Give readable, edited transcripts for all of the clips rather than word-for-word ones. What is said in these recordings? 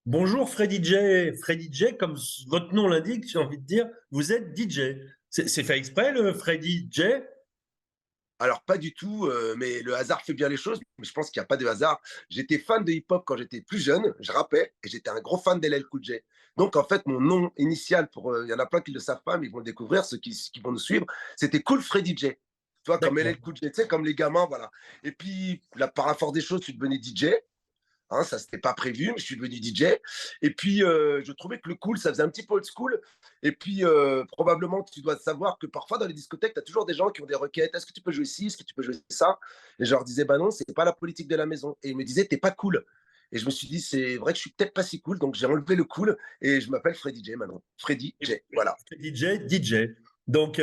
Bonjour Freddy J. Freddy J, comme votre nom l'indique, j'ai envie de dire, vous êtes DJ. C'est fait exprès le Freddy J? Alors pas du tout, mais le hasard fait bien les choses, mais je pense qu'il y a pas de hasard. J'étais fan de hip-hop quand j'étais plus jeune, je rappais et j'étais un gros fan d'LL Cool J. Donc en fait, mon nom initial pour, il y en a plein qui ne le savent pas, mais ils vont le découvrir, ceux qui vont nous suivre, c'était Cool Freddy J. Tu vois? Comme D'accord. LL Cool J, tu sais? Comme les gamins, voilà. Et puis, par la force des choses, je suis devenu DJ. Hein, ça, c'était pas prévu, mais je suis devenu DJ. Et puis, je trouvais que le cool, ça faisait un petit peu old school. Et puis, probablement, tu dois savoir que parfois, dans les discothèques, tu as toujours des gens qui ont des requêtes. Est-ce que tu peux jouer ci? Est-ce que tu peux jouer ça? Et je leur disais, bah non, c'est pas la politique de la maison. Et ils me disaient, t'es pas cool. Et je me suis dit, c'est vrai que je suis peut-être pas si cool. Donc, j'ai enlevé le cool et je m'appelle Freddy J maintenant. Freddy Et J. Voilà. Freddy J, DJ. Donc,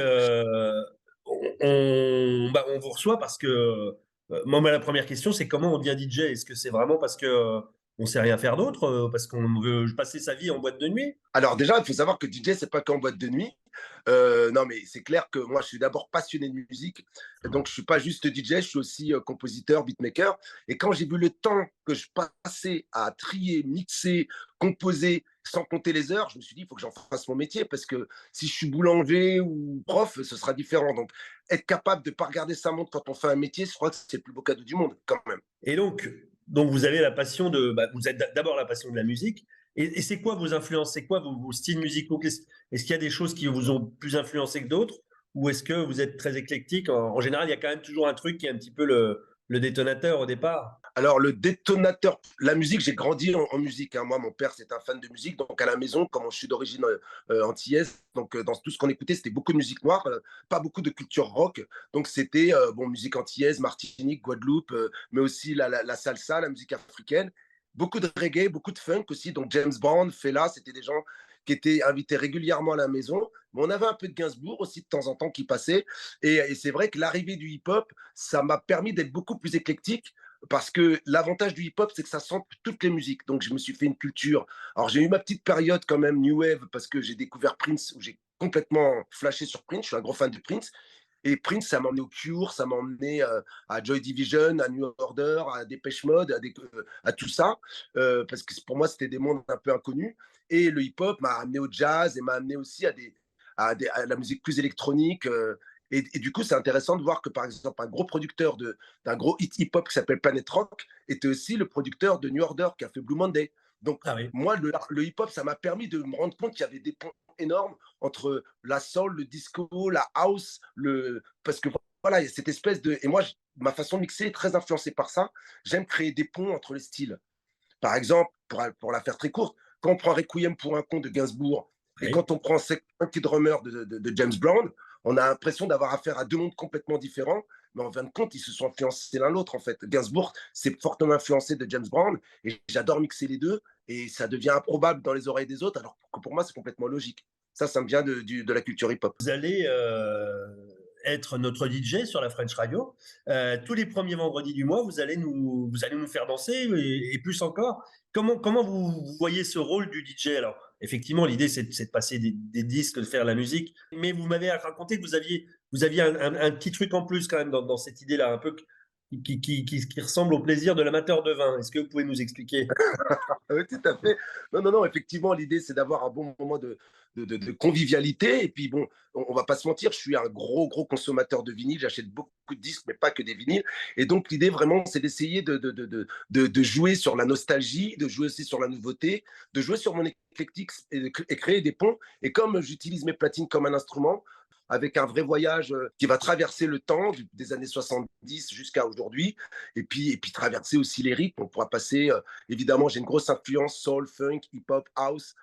on vous reçoit parce que moi, la première question, c'est comment on devient DJ? Est-ce que c'est vraiment parce que on sait rien faire d'autre, parce qu'on veut passer sa vie en boîte de nuit? Alors déjà, il faut savoir que DJ, c'est pas qu'en boîte de nuit. Non, mais c'est clair que moi, je suis d'abord passionné de musique. Donc, je suis pas juste DJ, je suis aussi compositeur, beatmaker. Et quand j'ai vu le temps que je passais à trier, mixer, composer, sans compter les heures, je me suis dit, il faut que j'en fasse mon métier parce que si je suis boulanger ou prof, ce sera différent. Donc, être capable de ne pas regarder sa montre quand on fait un métier, je crois que c'est le plus beau cadeau du monde, quand même. Et donc vous avez la passion de, vous êtes d'abord la passion de la musique. Et c'est quoi vos influences? C'est quoi vos styles musicaux? Est-ce qu'il y a des choses qui vous ont plus influencé que d'autres? Ou est-ce que vous êtes très éclectique? En général, il y a quand même toujours un truc qui est un petit peu le détonateur au départ. Alors, le détonateur, la musique, j'ai grandi en musique, hein. Moi, mon père, c'est un fan de musique. Donc, à la maison, comme je suis d'origine antillaise, donc dans tout ce qu'on écoutait, c'était beaucoup de musique noire, pas beaucoup de culture rock. Donc, c'était bon, musique antillaise, Martinique, Guadeloupe, mais aussi la salsa, la musique africaine. Beaucoup de reggae, beaucoup de funk aussi. Donc, James Brown, Fela, c'était des gens qui étaient invités régulièrement à la maison. Mais on avait un peu de Gainsbourg aussi de temps en temps qui passait. Et c'est vrai que l'arrivée du hip-hop, ça m'a permis d'être beaucoup plus éclectique parce que l'avantage du hip-hop, c'est que ça sample toutes les musiques. Donc, je me suis fait une culture. Alors, j'ai eu ma petite période quand même New Wave parce que j'ai découvert Prince, où j'ai complètement flashé sur Prince. Je suis un gros fan de Prince. Et Prince, ça m'a emmené au Cure, ça m'a emmené à Joy Division, à New Order, à Dépêche Mode, à tout ça. Parce que pour moi, c'était des mondes un peu inconnus. Et le hip-hop m'a amené au jazz et m'a amené aussi à la musique plus électronique. Et du coup, c'est intéressant de voir que, par exemple, un gros producteur d'un gros hip-hop qui s'appelle Planet Rock était aussi le producteur de New Order qui a fait Blue Monday. Donc, Ah oui. moi, le hip-hop, ça m'a permis de me rendre compte qu'il y avait des ponts énormes entre la soul, le disco, la house, parce que voilà, il y a cette espèce de. Et moi, ma façon de mixer est très influencée par ça. J'aime créer des ponts entre les styles. Par exemple, pour la faire très courte, quand on prend Requiem pour un con de Gainsbourg et Oui. quand on prend un petit drummer de James Brown, on a l'impression d'avoir affaire à deux mondes complètement différents, mais en fin de compte, ils se sont influencés l'un l'autre en fait. Gainsbourg s'est fortement influencé de James Brown et j'adore mixer les deux et ça devient improbable dans les oreilles des autres, alors que pour moi, c'est complètement logique. Ça me vient de la culture hip-hop. Vous allez être notre DJ sur la French Radio. Tous les premiers vendredis du mois, vous allez nous faire danser et plus encore. Comment vous voyez ce rôle du DJ? Alors, effectivement, l'idée, c'est de passer des disques, de faire la musique. Mais vous m'avez raconté que vous aviez un petit truc en plus quand même dans cette idée-là, un peu qui ressemble au plaisir de l'amateur de vin. Est-ce que vous pouvez nous expliquer? Oui, tout à fait. Non, non, non, effectivement, l'idée, c'est d'avoir un bon moment de convivialité. Et puis, bon, on va pas se mentir, je suis un gros consommateur de vinyle. J'achète beaucoup de disques, mais pas que des vinyles. Et donc, l'idée, vraiment, c'est d'essayer de jouer sur la nostalgie, de jouer aussi sur la nouveauté, de jouer sur mon éclectique et créer des ponts. Et comme j'utilise mes platines comme un instrument, avec un vrai voyage qui va traverser le temps des années 70 jusqu'à aujourd'hui, et puis traverser aussi les rythmes. On pourra passer évidemment, j'ai une grosse influence soul, funk, hip-hop, house,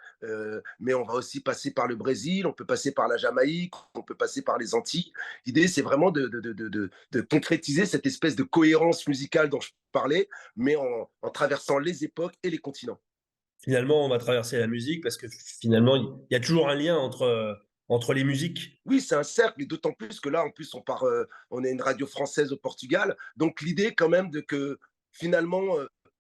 mais on va aussi passer par le Brésil, on peut passer par la Jamaïque, on peut passer par les Antilles. L'idée, c'est vraiment de concrétiser cette espèce de cohérence musicale dont je parlais, mais en traversant les époques et les continents. Finalement, on va traverser la musique parce que finalement, il y a toujours un lien entre les musiques. Oui, c'est un cercle, et d'autant plus que là, en plus, on est une radio française au Portugal. Donc, l'idée, quand même, de que finalement,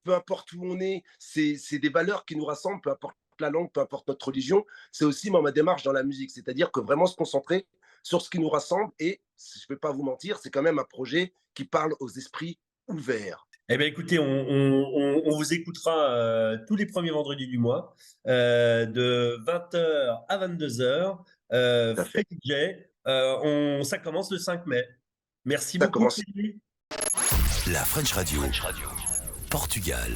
peu importe où on est, c'est des valeurs qui nous rassemblent, peu importe la langue, peu importe notre religion. C'est aussi moi, ma démarche dans la musique, c'est-à-dire que vraiment se concentrer sur ce qui nous rassemble. Et je ne vais pas vous mentir, c'est quand même un projet qui parle aux esprits ouverts. Eh bien, écoutez, on vous écoutera tous les premiers vendredis du mois, de 20 h à 22 h. Tout à fait. Fred DJ, ça commence le 5 mai. Merci Ça beaucoup, commence Freddy. La French Radio, Portugal.